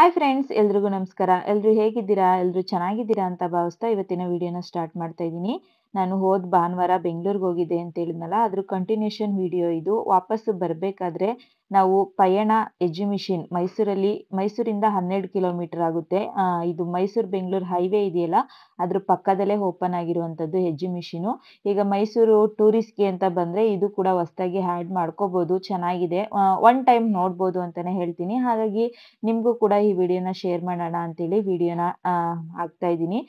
Hi friends, ಎಲ್ರಿಗೂ ನಮಸ್ಕಾರ. ಎಲ್ರು ಹೇಗಿದ್ದೀರಾ? ಎಲ್ರು ಚೆನ್ನಾಗಿದ್ದೀರಾ ಅಂತ ಭಾವಿಸ್ತಾ ಇವತ್ತಿನ ವಿಡಿಯೋನ ಸ್ಟಾರ್ಟ್ ಮಾಡ್ತಾ ಇದ್ದೀನಿ. ನಾನು ಹೋದ ಭಾನುವಾರ ಬೆಂಗಳೂರಿಗೆ ಹೋಗಿದ್ದೆ ಅಂತ ಹೇಳಿದ್ನಲ್ಲ, ಅದ್ರ ಕಂಟಿನ್ಯೂಷನ್ ವಿಡಿಯೋ ಇದು. ವಾಪಸ್ ಬರಬೇಕಾದ್ರೆ ನಾವು ಪಯಣ ಎಕ್ಸಿಬಿಷನ್ ಮೈಸೂರಿಂದ 12 ಕಿಲೋಮೀಟರ್ ಆಗುತ್ತೆ. ಇದು ಮೈಸೂರು ಬೆಂಗಳೂರು ಹೈವೇ ಇದೆಯಲ್ಲ, ಅದ್ರ ಪಕ್ಕದಲ್ಲೇ ಓಪನ್ ಆಗಿರುವಂಥದ್ದು ಎಕ್ಸಿಬಿಷನು. ಈಗ ಮೈಸೂರು ಟೂರಿಸ್ಟ್‌ಗೆ ಅಂತ ಬಂದ್ರೆ ಇದು ಕೂಡ ಹೊಸದಾಗಿ ಆ್ಯಡ್ ಮಾಡ್ಕೋಬಹುದು. ಚೆನ್ನಾಗಿದೆ. ಒನ್ ಟೈಮ್ ನೋಡ್ಬೋದು ಅಂತಾನೆ ಹೇಳ್ತೀನಿ. ಹಾಗಾಗಿ ನಿಮಗೂ ಕೂಡ ಈ ವಿಡಿಯೋನ ಶೇರ್ ಮಾಡೋಣ ಅಂತೇಳಿ ವಿಡಿಯೋನ ಹಾಕ್ತಾ ಇದ್ದೀನಿ.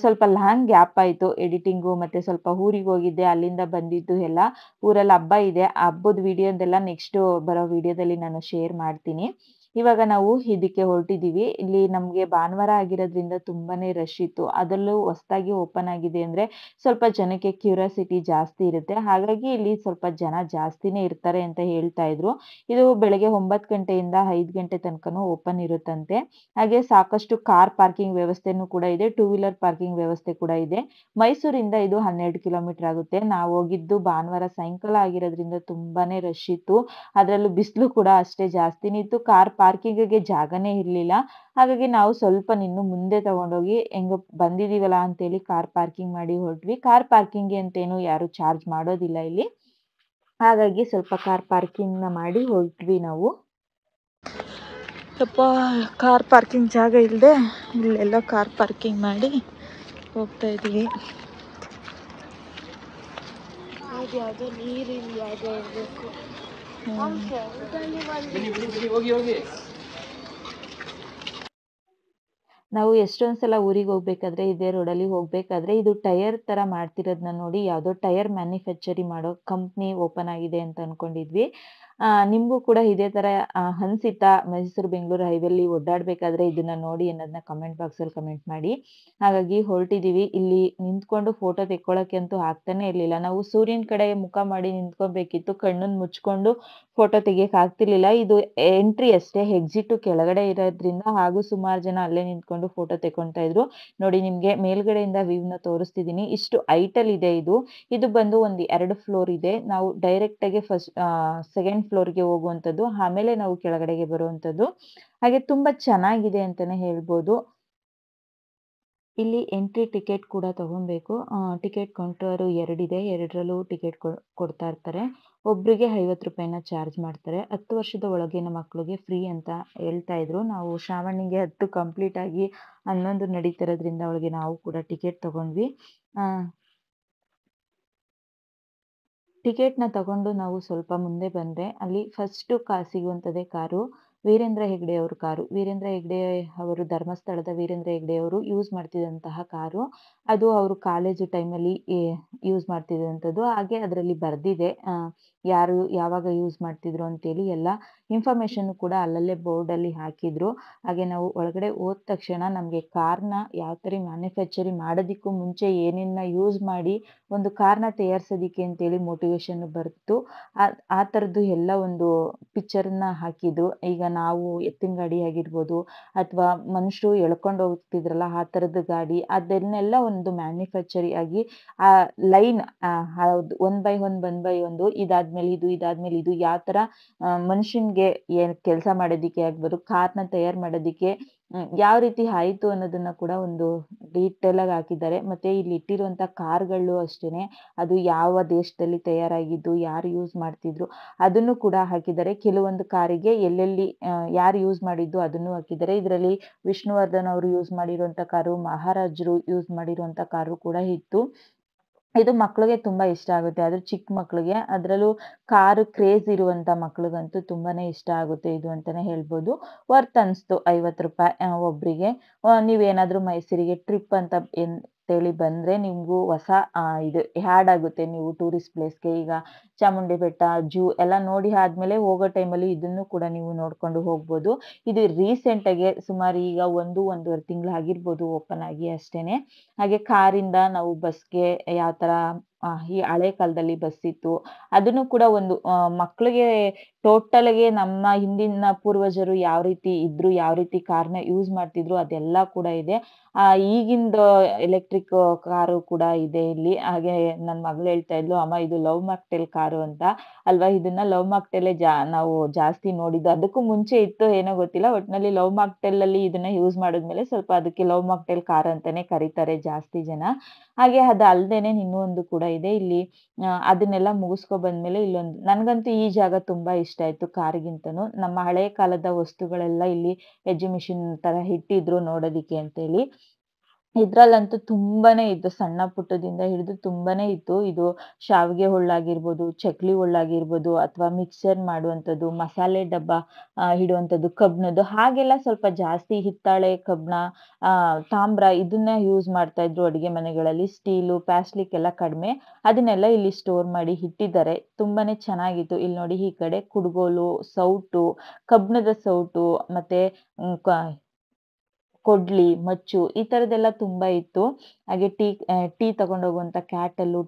ಸ್ವಲ್ಪ ಲಾಂಗ್ ಗ್ಯಾಪ್ ಆಯಿತು ಎಡಿಟಿಂಗು, ಮತ್ತೆ ಸ್ವಲ್ಪ ಊರಿಗೆ ಹೋಗಿದ್ದೆ, ಅಲ್ಲಿಂದ ಬಂದಿದ್ದು ಎಲ್ಲ. ಊರಲ್ಲಿ ಹಬ್ಬ ಇದೆ, ಆ ಹಬ್ಬದ ವಿಡಿಯೋದೆಲ್ಲ ನೆಕ್ಸ್ಟ್ ಬರೋ ವಿಡಿಯೋದಲ್ಲಿ ನಾನು ಶೇರ್ ಮಾಡ್ತೀನಿ. ಇವಾಗ ನಾವು ಇದಕ್ಕೆ ಹೊರಟಿದ್ದೀವಿ. ಇಲ್ಲಿ ನಮಗೆ ಭಾನುವಾರ ಆಗಿರೋದ್ರಿಂದ ತುಂಬಾನೇ ರಶ್ ಇತ್ತು. ಅದರಲ್ಲೂ ಹೊಸದಾಗಿ ಓಪನ್ ಆಗಿದೆ ಅಂದ್ರೆ ಸ್ವಲ್ಪ ಜನಕ್ಕೆ ಕ್ಯೂರಿಯಾಸಿಟಿ ಜಾಸ್ತಿ ಇರುತ್ತೆ. ಹಾಗಾಗಿ ಇಲ್ಲಿ ಸ್ವಲ್ಪ ಜನ ಜಾಸ್ತಿನೇ ಇರ್ತಾರೆ ಅಂತ ಹೇಳ್ತಾ ಇದ್ರು. ಇದು ಬೆಳಗ್ಗೆ 9 ಗಂಟೆಯಿಂದ 5 ಗಂಟೆ ತನಕನೂ ಓಪನ್ ಇರುತ್ತಂತೆ. ಹಾಗೆ ಸಾಕಷ್ಟು ಕಾರ್ ಪಾರ್ಕಿಂಗ್ ವ್ಯವಸ್ಥೆನೂ ಕೂಡ ಇದೆ, ಟೂ ವೀಲರ್ ಪಾರ್ಕಿಂಗ್ ವ್ಯವಸ್ಥೆ ಕೂಡ ಇದೆ. ಮೈಸೂರಿಂದ ಇದು 12 ಕಿಲೋಮೀಟರ್ ಆಗುತ್ತೆ. ನಾವು ಹೋಗಿದ್ದು ಭಾನುವಾರ ಸಾಯಂಕಾಲ ಆಗಿರೋದ್ರಿಂದ ತುಂಬಾನೇ ರಶ್ ಇತ್ತು. ಅದರಲ್ಲೂ ಬಿಸಿಲು ಕೂಡ ಅಷ್ಟೇ ಜಾಸ್ತಿನೇ ಇತ್ತು. ಕಾರ್ ಪಾರ್ಕಿಂಗಿಗೆ ಜಾಗನೇ ಇರಲಿಲ್ಲ. ಹಾಗಾಗಿ ನಾವು ಸ್ವಲ್ಪ ಇನ್ನು ಮುಂದೆ ತಗೊಂಡೋಗಿ ಹೆಂಗೋ ಬಂದಿದೀವಲ್ಲ ಅಂತೇಳಿ ಕಾರ್ ಪಾರ್ಕಿಂಗ್ ಮಾಡಿ ಹೊರಟ್ವಿ. ಕಾರ್ ಪಾರ್ಕಿಂಗ್ಗೆ ಅಂತೇನು ಯಾರು ಚಾರ್ಜ್ ಮಾಡೋದಿಲ್ಲ ಇಲ್ಲಿ. ಹಾಗಾಗಿ ಸ್ವಲ್ಪ ಕಾರ್ ಪಾರ್ಕಿಂಗ್ನ ಮಾಡಿ ಹೊರಟ್ವಿ ನಾವು. ಸ್ವಲ್ಪ ಕಾರ್ ಪಾರ್ಕಿಂಗ್ ಜಾಗ ಇಲ್ಲದೆ ಇಲ್ಲೆಲ್ಲ ಕಾರ್ ಪಾರ್ಕಿಂಗ್ ಮಾಡಿ ಹೋಗ್ತಾ ಇದ್ದೀವಿ. ಯಾವುದೋ ನೀರಿನ ಜಾಗ ಇರಬೇಕು. ನಾವು ಎಷ್ಟೊಂದು ಸಲ ಊರಿಗೆ ಹೋಗ್ಬೇಕಾದ್ರೆ ಇದೇ ರೋಡಲ್ಲಿ ಹೋಗ್ಬೇಕಾದ್ರೆ ಇದು ಟೈರ್ ಥರ ಮಾಡ್ತಿರೋದನ್ನ ನೋಡಿ ಯಾವುದೋ ಟೈರ್ ಮ್ಯಾನುಫ್ಯಾಕ್ಚರಿಂಗ್ ಮಾಡೋ ಕಂಪ್ನಿ ಓಪನ್ ಆಗಿದೆ ಅಂತ ಅನ್ಕೊಂಡಿದ್ವಿ. ನಿಮಗೂ ಕೂಡ ಇದೇ ಥರ ಅನಿಸಿತ್ತಾ? ಮೈಸೂರು ಬೆಂಗಳೂರು ಹೈವೇಲಿ ಓಡಾಡಬೇಕಾದ್ರೆ ಇದನ್ನ ನೋಡಿ ಅನ್ನೋದನ್ನ ಕಮೆಂಟ್ ಬಾಕ್ಸಲ್ಲಿ ಕಮೆಂಟ್ ಮಾಡಿ. ಹಾಗಾಗಿ ಹೊರಟಿದ್ದೀವಿ. ಇಲ್ಲಿ ನಿಂತ್ಕೊಂಡು ಫೋಟೋ ತೆಕ್ಕೊಳ್ಳೋಕ್ಕೆ ಅಂತೂ ಆಗ್ತಾನೆ ಇರಲಿಲ್ಲ. ನಾವು ಸೂರ್ಯನ ಕಡೆ ಮುಖ ಮಾಡಿ ನಿಂತ್ಕೋಬೇಕಿತ್ತು. ಕಣ್ಣನ್ನು ಮುಚ್ಕೊಂಡು ಫೋಟೋ ತೆಗಿಯಕ್ಕೆ ಆಗ್ತಿರ್ಲಿಲ್ಲ. ಇದು ಎಂಟ್ರಿ ಅಷ್ಟೇ, ಎಕ್ಸಿಟ್ ಕೆಳಗಡೆ ಇರೋದ್ರಿಂದ. ಹಾಗೂ ಸುಮಾರು ಜನ ಅಲ್ಲೇ ನಿಂತ್ಕೊಂಡು ಫೋಟೋ ತೆಕ್ಕೊಳ್ತಾ ಇದ್ರು. ನೋಡಿ, ನಿಮಗೆ ಮೇಲ್ಗಡೆಯಿಂದ ವ್ಯೂನ ತೋರಿಸ್ತಿದ್ದೀನಿ. ಇಷ್ಟು ಹೈಟಲ್ಲಿ ಇದೆ ಇದು. ಇದು ಬಂದು ಒಂದು 2 ಫ್ಲೋರ್ ಇದೆ. ನಾವು ಡೈರೆಕ್ಟ್ ಆಗಿ ಸೆಕೆಂಡ್ ಫ್ಲೋರ್ಗೆ ಹೋಗುವಂಥದ್ದು, ಆಮೇಲೆ ನಾವು ಕೆಳಗಡೆಗೆ ಬರುವಂಥದ್ದು. ಹಾಗೆ ತುಂಬಾ ಚೆನ್ನಾಗಿದೆ ಅಂತಾನೆ ಹೇಳ್ಬೋದು. ಇಲ್ಲಿ ಎಂಟ್ರಿ ಟಿಕೆಟ್ ಕೂಡ ತಗೊಬೇಕು. ಟಿಕೆಟ್ ಕೌಂಟರ್ 2 ಇದೆ. 2ರಲ್ಲೂ ಟಿಕೆಟ್ ಕೊಡ್ತಾ ಇರ್ತಾರೆ. ಒಬ್ರಿಗೆ 50 ರೂಪಾಯಿನ ಚಾರ್ಜ್ ಮಾಡ್ತಾರೆ. 10 ವರ್ಷದ ಒಳಗಿನ ಮಕ್ಕಳಿಗೆ ಫ್ರೀ ಅಂತ ಹೇಳ್ತಾ ಇದ್ರು. ನಾವು ಶ್ರಾವಣಿಗೆ 10 ಕಂಪ್ಲೀಟ್ ಆಗಿ 11 ನಡೀತಿರೋದ್ರಿಂದ ಅವಳಿಗೆ ನಾವು ಕೂಡ ಟಿಕೆಟ್ ತಗೊಂಡ್ವಿ. ಟಿಕೆಟ್‌ನ ತಗೊಂಡು ನಾವು ಸ್ವಲ್ಪ ಮುಂದೆ ಬಂದರೆ ಅಲ್ಲಿ ಫಸ್ಟು ಸಿಗುವಂಥದ್ದೇ ಕಾರು ವೀರೇಂದ್ರ ಹೆಗ್ಗಡೆ ಅವ್ರ ಕಾರು. ವೀರೇಂದ್ರ ಹೆಗ್ಗಡೆ ಅವರು ಧರ್ಮಸ್ಥಳದ ವೀರೇಂದ್ರ ಹೆಗ್ಗಡೆ ಅವರು ಯೂಸ್ ಮಾಡ್ತಿದ್ದಂತಹ ಕಾರು. ಅದು ಅವರು ಕಾಲೇಜು ಟೈಮಲ್ಲಿ ಯೂಸ್ ಮಾಡ್ತಿದ್ದಂಥದ್ದು. ಹಾಗೆ ಅದರಲ್ಲಿ ಬರೆದಿದೆ ಯಾರು ಯಾವಾಗ ಯೂಸ್ ಮಾಡ್ತಿದ್ರು ಅಂತೇಳಿ ಎಲ್ಲ ಇನ್ಫಾರ್ಮೇಷನ್ನು ಕೂಡ ಅಲ್ಲಲ್ಲೇ ಬೋರ್ಡಲ್ಲಿ ಹಾಕಿದ್ರು. ಹಾಗೆ ನಾವು ಒಳಗಡೆ ಹೋದ ತಕ್ಷಣ ನಮಗೆ ಕಾರ್‌ನ ಯಾವ ಥರ ಮ್ಯಾನುಫ್ಯಾಕ್ಚರಿಂಗ್ ಮಾಡೋದಕ್ಕೂ ಮುಂಚೆ ಏನೇನ್ನ ಯೂಸ್ ಮಾಡಿ ಒಂದು ಕಾರ್‌ನ ತಯಾರಿಸೋದಕ್ಕೆ ಅಂತೇಳಿ ಮೋಟಿವೇಶನ್ ಬರೆದು ಆ ಥರದ್ದು ಎಲ್ಲ ಒಂದು ಪಿಕ್ಚರನ್ನ ಹಾಕಿದ್ರು. ಈಗ ನಾವು ಎತ್ತಿನ ಗಾಡಿ ಆಗಿರ್ಬೋದು, ಅಥವಾ ಮನುಷ್ಯರು ಎಳ್ಕೊಂಡು ಹೋಗ್ತಿದ್ರಲ್ಲ ಆ ಥರದ ಗಾಡಿ, ಅದನ್ನೆಲ್ಲ ಒಂದು ಮ್ಯಾನುಫ್ಯಾಕ್ಚರಿಂಗ್ ಆಗಿ ಆ ಲೈನ್ ಹೌದು, 1 ಬೈ 1 ಇದಾದ್ಮೇಲೆ ಇದು, ಇದಾದ್ಮೇಲೆ ಇದು, ಯಾವ ಥರ ಮನುಷ್ಯನಿಗೆ ಏನು ಕೆಲಸ ಮಾಡೋದಕ್ಕೆ ಆಗ್ಬೋದು, ಕಾರ್‌ನ ತಯಾರು ಮಾಡೋದಕ್ಕೆ ಯಾವ ರೀತಿ ಆಯಿತು ಅನ್ನೋದನ್ನ ಕೂಡ ಒಂದು ಡೀಟೇಲ್ ಆಗಿ ಹಾಕಿದ್ದಾರೆ. ಮತ್ತೆ ಇಲ್ಲಿ ಇಟ್ಟಿರುವಂಥ ಕಾರ್ಗಳು ಅಷ್ಟೇನೆ, ಅದು ಯಾವ ದೇಶದಲ್ಲಿ ತಯಾರಾಗಿದ್ದು, ಯಾರು ಯೂಸ್ ಮಾಡ್ತಿದ್ರು ಅದನ್ನು ಕೂಡ ಹಾಕಿದ್ದಾರೆ. ಕೆಲವೊಂದು ಕಾರಿಗೆ ಎಲ್ಲೆಲ್ಲಿ ಯಾರು ಯೂಸ್ ಮಾಡಿದ್ದು ಅದನ್ನು ಹಾಕಿದ್ದಾರೆ. ಇದರಲ್ಲಿ ವಿಷ್ಣುವರ್ಧನ್ ಅವರು ಯೂಸ್ ಮಾಡಿರುವಂಥ ಕಾರು, ಮಹಾರಾಜರು ಯೂಸ್ ಮಾಡಿರುವಂಥ ಕಾರು ಕೂಡ ಇತ್ತು. ಇದು ಮಕ್ಳಿಗೆ ತುಂಬಾ ಇಷ್ಟ ಆಗುತ್ತೆ. ಅದು ಚಿಕ್ಕ ಮಕ್ಳಿಗೆ, ಅದರಲ್ಲೂ ಕಾರು ಕ್ರೇಜ್ ಇರುವಂಥ ಮಕ್ಳಿಗಂತೂ ತುಂಬಾನೇ ಇಷ್ಟ ಆಗುತ್ತೆ ಇದು ಅಂತಾನೆ ಹೇಳ್ಬೋದು. ವರ್ತ್ ಅನಿಸ್ತು 50 ರೂಪಾಯಿ ಒಬ್ರಿಗೆ. ನೀವೇನಾದ್ರೂ ಮೈಸೂರಿಗೆ ಟ್ರಿಪ್ ಅಂತೇಳಿ ಬಂದ್ರೆ ನಿಮಗೂ ಹೊಸ ಇದು ಆ್ಯಡ್ ಆಗುತ್ತೆ. ನೀವು ಟೂರಿಸ್ಟ್ ಪ್ಲೇಸ್‌ಗೆ ಈಗ ಚಾಮುಂಡಿ ಬೆಟ್ಟ, ಜೂ ಎಲ್ಲ ನೋಡಿ ಆದ್ಮೇಲೆ ಹೋಗೋ ಟೈಮಲ್ಲಿ ಇದನ್ನು ಕೂಡ ನೀವು ನೋಡ್ಕೊಂಡು ಹೋಗ್ಬೋದು. ಇದು ರೀಸೆಂಟಾಗಿ ಸುಮಾರು ಈಗ 1-1.5 ತಿಂಗಳು ಆಗಿರ್ಬೋದು ಓಪನ್ ಆಗಿ ಅಷ್ಟೇನೆ. ಹಾಗೆ ಕಾರಿಂದ ನಾವು ಬಸ್‌ಗೆ ಯಾವ ಥರ ಈ ಹಳೆ ಕಾಲದಲ್ಲಿ ಬಸ್ ಇತ್ತು, ಅದನ್ನು ಕೂಡ ಒಂದು ಮಕ್ಳಿಗೆ ಟೋಟಲ್‌ಗೆ ನಮ್ಮ ಹಿಂದಿನ ಪೂರ್ವಜರು ಯಾವ ರೀತಿ ಇದ್ರು, ಯಾವ ರೀತಿ ಕಾರ್‌ನ ಯೂಸ್ ಮಾಡ್ತಿದ್ರು ಅದೆಲ್ಲ ಕೂಡ ಇದೆ. ಈಗಿಂದು ಎಲೆಕ್ಟ್ರಿಕ್ ಕಾರು ಕೂಡ ಇದೆ ಇಲ್ಲಿ. ಹಾಗೆ ನನ್ ಮಗಳು ಹೇಳ್ತಾ ಇದ್ಲು, "ಅಮ್ಮ ಇದು ಲವ್ ಮಾಕ್ಟೇಲ್ ಕಾರು" ಅಂತ. ಅಲ್ವಾ ಇದನ್ನ ಲವ್ ಮಾಕ್ಟೇಲೇ ನಾವು ಜಾಸ್ತಿ ನೋಡಿದ್ದು. ಅದಕ್ಕೂ ಮುಂಚೆ ಇತ್ತೋ ಏನೋ ಗೊತ್ತಿಲ್ಲ. ಒಟ್ನಲ್ಲಿ ಲವ್ ಮಾಕ್ಟೇಲಲ್ಲಿ ಇದನ್ನ ಯೂಸ್ ಮಾಡಿದ್ಮೇಲೆ ಸ್ವಲ್ಪ ಅದಕ್ಕೆ ಲವ್ ಮಾಕ್ಟೇಲ್ ಕಾರ್ ಅಂತಾನೆ ಕರೀತಾರೆ ಜಾಸ್ತಿ ಜನ. ಹಾಗೆ ಅದು ಅಲ್ದೇನೆ ಇನ್ನೂ ಒಂದು ಕೂಡ ಇದೆ. ಇಲ್ಲಿ ಅದನ್ನೆಲ್ಲ ಮುಗಿಸ್ಕೊ ಬಂದ್ಮೇಲೆ ಇಲ್ಲೊಂದು ನನ್ಗಂತೂ ಈ ಜಾಗ ತುಂಬಾ ಇಷ್ಟ ಆಯ್ತು ಕಾರಿಗಿಂತನೂ. ನಮ್ಮ ಹಳೆ ಕಾಲದ ವಸ್ತುಗಳೆಲ್ಲ ಇಲ್ಲಿ ಎಕ್ಸಿಬಿಷನ್ ತರ ಇಟ್ಟಿದ್ರು ನೋಡೋದಿಕ್ಕೆ ಅಂತೇಳಿ. ಇದ್ರಲ್ಲಂತೂ ತುಂಬಾನೇ ಇತ್ತು. ಸಣ್ಣ ಪುಟ್ಟದಿಂದ ಹಿಡಿದು ತುಂಬಾನೇ ಇತ್ತು. ಇದು ಶಾವಿಗೆ ಹುಳ್ಳಾಗಿರ್ಬೋದು, ಚಕ್ಲಿ ಹುಳ್ಳಾಗಿರ್ಬೋದು ಅಥವಾ ಮಿಕ್ಸ್ಚರ್ ಮಾಡುವಂಥದ್ದು, ಮಸಾಲೆ ಡಬ್ಬ ಇಡುವಂಥದ್ದು ಕಬ್ಬಿಣದ್ದು ಹಾಗೆಲ್ಲ ಸ್ವಲ್ಪ ಜಾಸ್ತಿ ಹಿತ್ತಾಳೆ, ಕಬ್ಬಿಣ, ತಾಮ್ರ ಇದನ್ನ ಯೂಸ್ ಮಾಡ್ತಾ ಇದ್ರು ಅಡುಗೆ ಮನೆಗಳಲ್ಲಿ. ಸ್ಟೀಲು, ಪ್ಲಾಸ್ಟಿಕ್ ಎಲ್ಲ ಕಡಿಮೆ. ಅದನ್ನೆಲ್ಲ ಇಲ್ಲಿ ಸ್ಟೋರ್ ಮಾಡಿ ಇಟ್ಟಿದ್ದಾರೆ. ತುಂಬಾನೇ ಚೆನ್ನಾಗಿತ್ತು. ಇಲ್ಲಿ ನೋಡಿ ಈ ಕಡೆ ಕುಡ್ಗೋಲು, ಸೌಟು, ಕಬ್ಬಿಣದ ಸೌಟು ಮತ್ತೆ ಹ್ಮ್, ಕ ಕೊಡ್ಲಿ, ಮಚ್ಚು ಈ ತರದ್ದೆಲ್ಲ ತುಂಬಾ ಇತ್ತು. ಹಾಗೆ ಟೀ ತಗೊಂಡ್ ಹೋಗುವಂತ ಕ್ಯಾಟಲ್ಲು,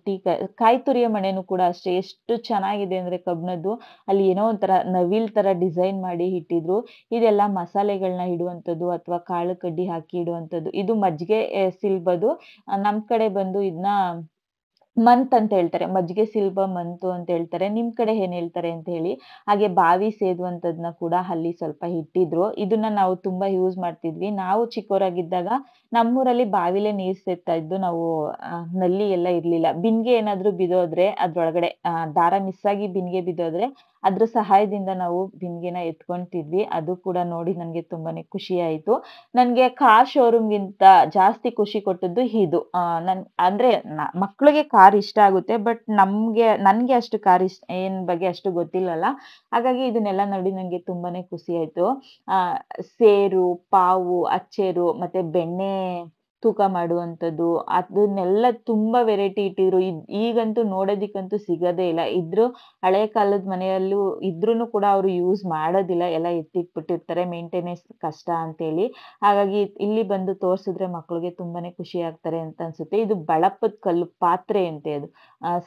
ಕಾಯಿ ತುರಿಯೋ ಮಣೆನೂ ಕೂಡ ಅಷ್ಟೇ ಎಷ್ಟು ಚೆನ್ನಾಗಿದೆ ಅಂದ್ರೆ ಕಬ್ಬಿಣದ್ದು. ಅಲ್ಲಿ ಏನೋ ಒಂಥರ ನವಿಲ್ ತರ ಡಿಸೈನ್ ಮಾಡಿ ಇಟ್ಟಿದ್ರು. ಇದೆಲ್ಲ ಮಸಾಲೆಗಳನ್ನ ಇಡುವಂಥದ್ದು ಅಥವಾ ಕಾಳು ಕಡ್ಡಿ ಹಾಕಿ ಇಡುವಂಥದ್ದು. ಇದು ಮಜ್ಜಿಗೆ ಸಿಲ್ಬದು. ನಮ್ ಕಡೆ ಬಂದು ಇದನ್ನ ಮಂತ್ ಅಂತ ಹೇಳ್ತಾರೆ. ಮಜ್ಜಿಗೆ ಸಿಲ್ಬ ಮಂತು ಅಂತ ಹೇಳ್ತಾರೆ. ನಿಮ್ ಕಡೆ ಏನ್ ಹೇಳ್ತಾರೆ ಅಂತ ಹೇಳಿ. ಹಾಗೆ ಬಾವಿ ಸೇದುವಂತದ್ನ ಕೂಡ ಅಲ್ಲಿ ಸ್ವಲ್ಪ ಇಟ್ಟಿದ್ರು. ಇದನ್ನ ನಾವು ತುಂಬಾ ಯೂಸ್ ಮಾಡ್ತಿದ್ವಿ. ನಾವು ಚಿಕ್ಕವರಾಗಿದ್ದಾಗ ನಮ್ಮೂರಲ್ಲಿ ಬಾವಿಲೇ ನೀರ್ ಸೇದ್ತಾ ಇದ್ದು. ನಾವು ನಲ್ಲಿ ಎಲ್ಲ ಇರ್ಲಿಲ್ಲ. ಬಿನ್ಗೆ ಏನಾದ್ರು ಬಿದ್ದೋದ್ರೆ ಅದ್ರೊಳಗಡೆ ದಾರ ಮಿಸ್ ಆಗಿ ಬಿನ್ಗೆ ಬಿದ್ದೋದ್ರೆ ಅದ್ರ ಸಹಾಯದಿಂದ ನಾವು ಬಿನ್ಗೆನ ಎತ್ಕೊಂತಿದ್ವಿ. ಅದು ಕೂಡ ನೋಡಿ ನನ್ಗೆ ತುಂಬಾನೇ ಖುಷಿ ಆಯ್ತು. ನನ್ಗೆ ಕಾರ್ ಶೋರೂಮ್‌ಗಿಂತ ಜಾಸ್ತಿ ಖುಷಿ ಕೊಟ್ಟದ್ದು ಇದು. ಅಂದ್ರೆ ಮಕ್ಳಿಗೆ ಕಾರ್ ಇಷ್ಟ ಆಗುತ್ತೆ. ಬಟ್ ನನ್ಗೆ ಅಷ್ಟು ಕಾರ್ ಏನ್ ಬಗ್ಗೆ ಅಷ್ಟು ಗೊತ್ತಿಲ್ಲಲ್ಲ. ಹಾಗಾಗಿ ಇದನ್ನೆಲ್ಲ ನೋಡಿ ನಂಗೆ ತುಂಬಾನೇ ಖುಷಿ ಆಯ್ತು. ಆ ಸೇರು, ಪಾವು, ಅಚ್ಚೇರು ಮತ್ತೆ ಬೆಣ್ಣೆ ತೂಕ ಮಾಡುವಂಥದ್ದು ಅದನ್ನೆಲ್ಲ ತುಂಬಾ ವೆರೈಟಿ ಇಟ್ಟಿದ್ರು. ಈಗಂತೂ ನೋಡೋದಿಕ್ಕಂತೂ ಸಿಗೋದೇ ಇಲ್ಲ. ಇದ್ರೂ ಹಳೆ ಕಾಲದ ಮನೆಯಲ್ಲೂ ಇದ್ರೂನು ಕೂಡ ಅವ್ರು ಯೂಸ್ ಮಾಡೋದಿಲ್ಲ. ಎಲ್ಲ ಎತ್ತಿಟ್ಬಿಟ್ಟಿರ್ತಾರೆ ಮೇಂಟೆನೆನ್ಸ್ ಕಷ್ಟ ಅಂತೇಳಿ. ಹಾಗಾಗಿ ಇಲ್ಲಿ ಬಂದು ತೋರ್ಸಿದ್ರೆ ಮಕ್ಳಿಗೆ ತುಂಬಾನೇ ಖುಷಿ ಆಗ್ತಾರೆ ಅಂತ ಅನ್ಸುತ್ತೆ. ಇದು ಬಳಪದ ಕಲ್ಲು ಪಾತ್ರೆ ಅಂತೆ ಅದು.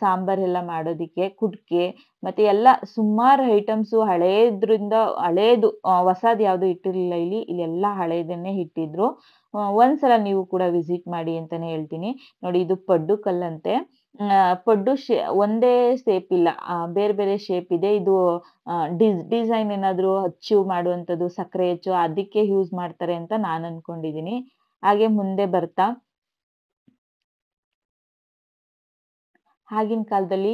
ಸಾಂಬಾರೆಲ್ಲ ಮಾಡೋದಿಕ್ಕೆ ಕುಡ್ಕೆ ಮತ್ತೆ ಎಲ್ಲ ಸುಮಾರು ಐಟಮ್ಸು ಹಳೇದ್ರಿಂದ ಹಳೇದು ಹೊಸಾದ್ ಯಾವ್ದು ಇಟ್ಟಿರ್ಲಿಲ್ಲ ಇಲ್ಲಿ. ಇಲ್ಲೆಲ್ಲಾ ಹಳೇದನ್ನೇ ಇಟ್ಟಿದ್ರು. ಒಂದ್ಸಲ ನೀವು ಕೂಡ ವಿಸಿಟ್ ಮಾಡಿ ಅಂತಾನೆ ಹೇಳ್ತೀನಿ. ನೋಡಿ ಇದು ಪಡ್ಡು ಕಲ್ಲಂತೆ. ಪಡ್ಡು ಒಂದೇ ಶೇಪ್ ಇಲ್ಲ. ಬೇರೆ ಬೇರೆ ಶೇಪ್ ಇದೆ. ಇದು ಡಿಸೈನ್ ಏನಾದ್ರು ಅಚ್ಚು ಮಾಡುವಂಥದ್ದು, ಸಕ್ಕರೆ ಅಚ್ಚು ಅದಕ್ಕೆ ಯೂಸ್ ಮಾಡ್ತಾರೆ ಅಂತ ನಾನ್ ಅನ್ಕೊಂಡಿದೀನಿ. ಹಾಗೆ ಮುಂದೆ ಬರ್ತಾ ಆಗಿನ ಕಾಲದಲ್ಲಿ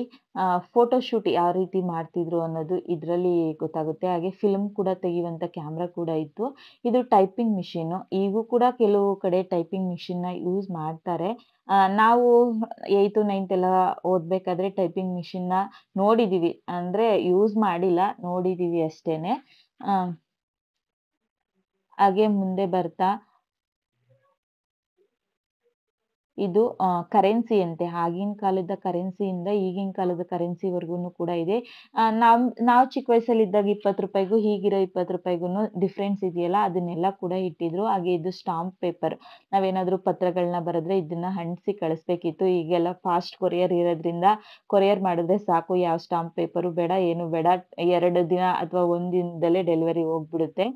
ಫೋಟೋ ಶೂಟ್ ಯಾವ ರೀತಿ ಮಾಡ್ತಿದ್ರು ಅನ್ನೋದು ಇದ್ರಲ್ಲಿ ಗೊತ್ತಾಗುತ್ತೆ. ಹಾಗೆ ಫಿಲ್ಮ್ ಕೂಡ ತೆಗೆಯುವಂತ ಕ್ಯಾಮ್ರಾ ಕೂಡ ಇತ್ತು. ಇದು ಟೈಪಿಂಗ್ ಮಿಷಿನು. ಈಗೂ ಕೂಡ ಕೆಲವು ಕಡೆ ಟೈಪಿಂಗ್ ಮಿಷಿನ್‌ನ ಯೂಸ್ ಮಾಡ್ತಾರೆ. ನಾವು 8th, 9th ಎಲ್ಲ ಓದ್ಬೇಕಾದ್ರೆ ಟೈಪಿಂಗ್ ಮಿಷಿನ್‌ನ ನೋಡಿದೀವಿ. ಅಂದ್ರೆ ಯೂಸ್ ಮಾಡಿಲ್ಲ, ನೋಡಿದೀವಿ ಅಷ್ಟೇನೆ. ಆ ಹಾಗೆ ಮುಂದೆ ಬರ್ತಾ ಇದು ಕರೆನ್ಸಿ ಅಂತೆ. ಆಗಿನ ಕಾಲದ ಕರೆನ್ಸಿಯಿಂದ ಈಗಿನ ಕಾಲದ ಕರೆನ್ಸಿವರ್ಗೂನು ಕೂಡ ಇದೆ. ನಾವು ಚಿಕ್ಕ ವಯಸ್ಸಲ್ಲಿದ್ದಾಗ ₹20ಗೂ ಈಗಿರೋ ₹20ಗೂನು ಡಿಫರೆನ್ಸ್ ಇದೆಯಲ್ಲ, ಅದನ್ನೆಲ್ಲ ಕೂಡ ಇಟ್ಟಿದ್ರು. ಹಾಗೆ ಇದು ಸ್ಟಾಂಪ್ ಪೇಪರ್. ನಾವೇನಾದ್ರೂ ಪತ್ರಗಳನ್ನ ಬರೆದ್ರೆ ಇದನ್ನ ಅಂಟಿಸಿ ಕಳಿಸ್ಬೇಕಿತ್ತು. ಈಗೆಲ್ಲ ಫಾಸ್ಟ್ ಕೊರಿಯರ್ ಇರೋದ್ರಿಂದ ಕೊರಿಯರ್ ಮಾಡಿದ್ರೆ ಸಾಕು. ಯಾವ ಸ್ಟಾಂಪ್ ಪೇಪರು ಬೇಡ, ಏನು ಬೇಡ. 2 ದಿನ ಅಥವಾ 1 ದಿನದಲ್ಲೇ ಡೆಲಿವರಿ ಹೋಗ್ಬಿಡುತ್ತೆ.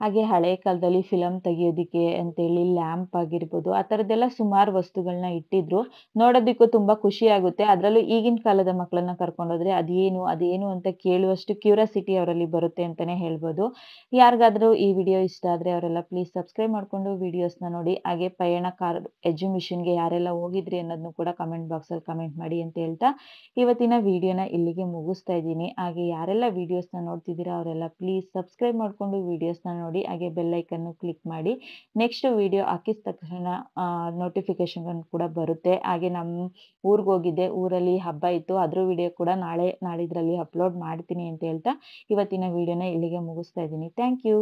ಹಾಗೆ ಹಳೆ ಕಾಲದಲ್ಲಿ ಫಿಲಂ ತೆಗಿಯೋದಿಕ್ಕೆ ಅಂತೇಳಿ ಲ್ಯಾಂಪ್ ಆಗಿರ್ಬೋದು, ಆ ಥರದ್ದೆಲ್ಲ ಸುಮಾರು ವಸ್ತುಗಳನ್ನ ಇಟ್ಟಿದ್ರು. ನೋಡೋದಿಕ್ಕೂ ತುಂಬಾ ಖುಷಿ ಆಗುತ್ತೆ. ಅದ್ರಲ್ಲೂ ಈಗಿನ ಕಾಲದ ಮಕ್ಕಳನ್ನ ಕರ್ಕೊಂಡೋದ್ರೆ ಅದೇನು, ಅದೇನು ಅಂತ ಕೇಳುವಷ್ಟು ಕ್ಯೂರಿಯಾಸಿಟಿ ಅವರಲ್ಲಿ ಬರುತ್ತೆ ಅಂತಾನೆ ಹೇಳ್ಬೋದು. ಯಾರಿಗಾದ್ರೂ ಈ ವಿಡಿಯೋ ಇಷ್ಟ ಆದ್ರೆ ಅವರೆಲ್ಲ ಪ್ಲೀಸ್ ಸಬ್ಸ್ಕ್ರೈಬ್ ಮಾಡ್ಕೊಂಡು ವಿಡಿಯೋಸ್‌ನ ನೋಡಿ. ಹಾಗೆ ಪಯಣ ಕಾರ್ ಎಕ್ಸಿಬಿಷನ್‌ಗೆ ಯಾರೆಲ್ಲ ಹೋಗಿದ್ರಿ ಅನ್ನೋದನ್ನು ಕೂಡ ಕಮೆಂಟ್ ಬಾಕ್ಸಲ್ಲಿ ಕಮೆಂಟ್ ಮಾಡಿ ಅಂತ ಹೇಳ್ತಾ, ಇವತ್ತಿನ ವಿಡಿಯೋನ ಇಲ್ಲಿಗೆ ಮುಗಿಸ್ತಾ ಇದ್ದೀನಿ. ಹಾಗೆ ಯಾರೆಲ್ಲ ವಿಡಿಯೋಸ್‌ನ ನೋಡ್ತಿದ್ದೀರಾ ಅವರೆಲ್ಲ ಪ್ಲೀಸ್ ಸಬ್ಸ್ಕ್ರೈಬ್ ಮಾಡ್ಕೊಂಡು ವಿಡಿಯೋಸ್‌ನ ನೋಡಿ. ಹಾಗೆ ಬೆಲ್ ಐಕನ್ನು ಕ್ಲಿಕ್ ಮಾಡಿ. ನೆಕ್ಸ್ಟ್ ವಿಡಿಯೋ ಹಾಕಿದ ತಕ್ಷಣ ನೋಟಿಫಿಕೇಶನ್ ಕೂಡ ಬರುತ್ತೆ. ಹಾಗೆ ಊರಿಗೋಗಿದ್ದೆ. ಊರಲ್ಲಿ ಹಬ್ಬ ಇತ್ತು. ಅದ್ರ ವಿಡಿಯೋ ಕೂಡ ನಾಳೆ ನಾಡಿದ್ರಲ್ಲಿ ಅಪ್ಲೋಡ್ ಮಾಡ್ತೀನಿ ಅಂತ ಹೇಳ್ತಾ ಇವತ್ತಿನ ವಿಡಿಯೋನ ಇಲ್ಲಿಗೆ ಮುಗಿಸ್ತಾ ಇದ್ದೀನಿ. Thank you.